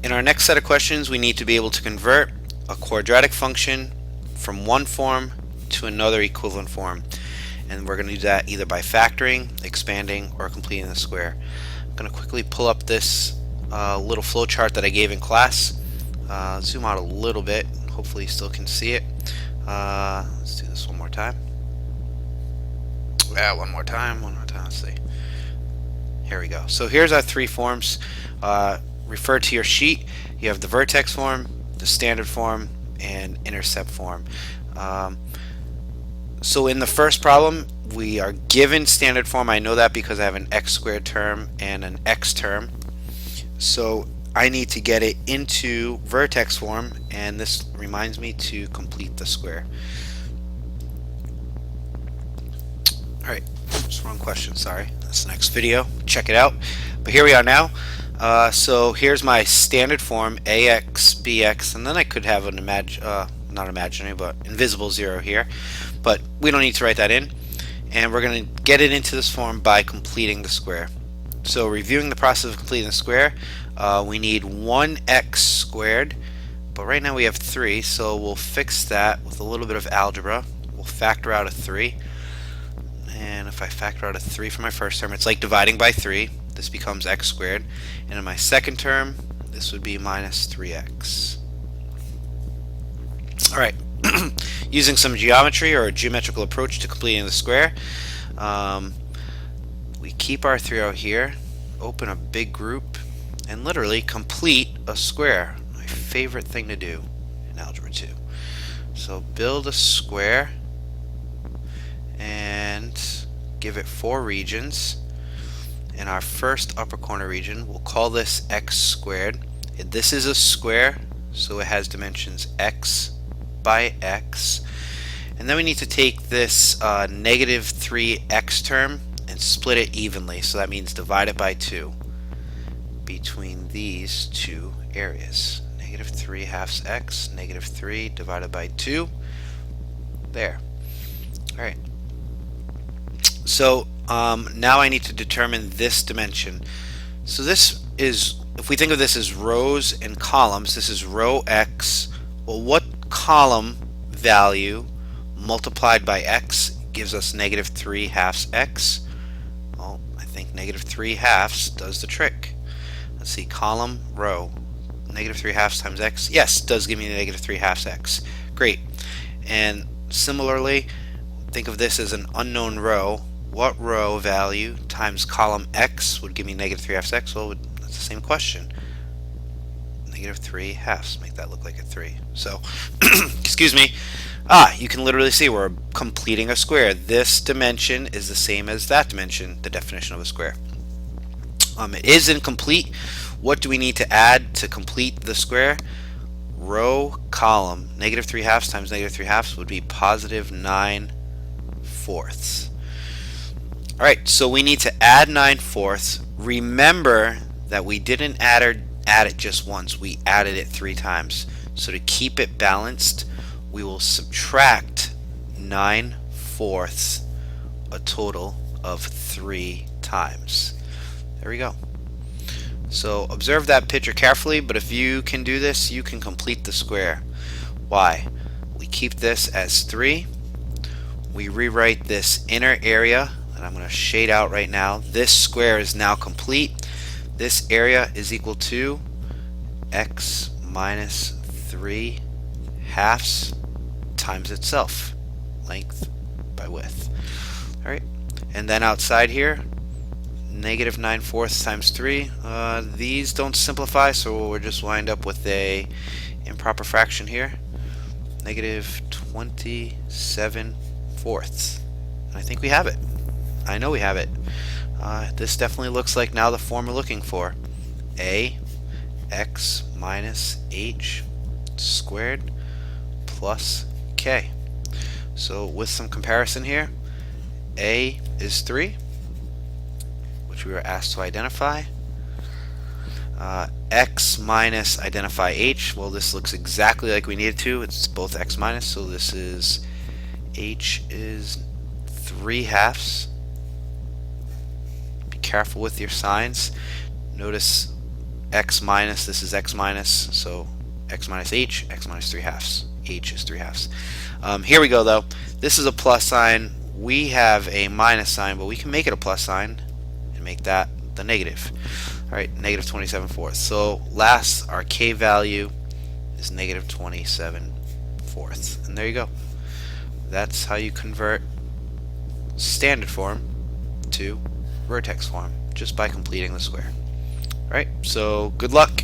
In our next set of questions, we need to be able to convert a quadratic function from one form to another equivalent form. And we're going to do that either by factoring, expanding, or completing the square. I'm going to quickly pull up this little flow chart that I gave in class. Zoom out a little bit. Hopefully you still can see it. Let's do this one more time. Yeah, one more time. Let's see. Here we go. So here's our three forms. Refer to your sheet. You have the vertex form, the standard form, and intercept form. So in the first problem, we are given standard form. I know that because I have an x squared term and an x term. So I need to get it into vertex form, and this reminds me to complete the square. Alright, just wrong question, sorry. That's the next video. Check it out. But here we are now. So here's my standard form, ax, bx, and then I could have an not imaginary, but invisible 0 here. But we don't need to write that in. And we're going to get it into this form by completing the square. So reviewing the process of completing the square, we need 1x squared, but right now we have 3, so we'll fix that with a little bit of algebra. We'll factor out a 3. And if I factor out a 3 for my first term, it's like dividing by 3. This becomes x squared. And in my second term, this would be minus 3x. Alright, using some geometry or a geometrical approach to completing the square, we keep our 3 out here, open a big group, and literally complete a square. My favorite thing to do in Algebra 2. So build a square and give it 4 regions. In our first upper corner region, we'll call this x squared. This is a square, so it has dimensions x by x. And then we need to take this negative 3x term and split it evenly. So that means divide it by 2 between these two areas. Negative 3 halves x, negative 3 divided by 2. There. Alright. So now I need to determine this dimension. So this is, if we think of this as rows and columns, this is row x. Well, what column value multiplied by x gives us negative 3 halves x? Well, I think negative 3 halves does the trick. Let's see, column, row, negative 3 halves times x. Yes, does give me negative 3 halves x. Great. And similarly, think of this as an unknown row. What row value times column x would give me negative 3 halves x? Well, that's the same question. Negative 3 halves. Make that look like a 3. So, excuse me. You can literally see we're completing a square. This dimension is the same as that dimension, the definition of a square. It is incomplete. What do we need to add to complete the square? Row, column. Negative 3 halves times negative 3 halves would be positive 9 fourths. Alright, so we need to add 9 fourths. Remember that we didn't add it just once. We added it 3 times. So to keep it balanced, we will subtract 9 fourths, a total of 3 times. There we go. So observe that picture carefully, but if you can do this, you can complete the square. Why? We keep this as 3. We rewrite this inner area that I'm going to shade out right now. This square is now complete. This area is equal to x minus 3 halves times itself, length by width. Alright, and then outside here, negative 9 fourths times 3. These don't simplify, so we'll just wind up with a improper fraction here. Negative 27 fourths. I think we have it. I know we have it. This definitely looks like now the form we're looking for. A x minus h squared plus k. So with some comparison here, a is 3, which we were asked to identify. X minus identify h. Well, this looks exactly like we needed to. It's both x minus, so this is h is 3 halves. Be careful with your signs. Notice x minus, this is x minus, so x minus h, x minus 3 halves. H is 3 halves. Here we go though. This is a plus sign. We have a minus sign, but we can make it a plus sign and make that the negative. Alright, negative 27 fourths. So last, our k value is negative 27 fourths. And there you go. That's how you convert standard form to vertex form, just by completing the square. Alright, so good luck.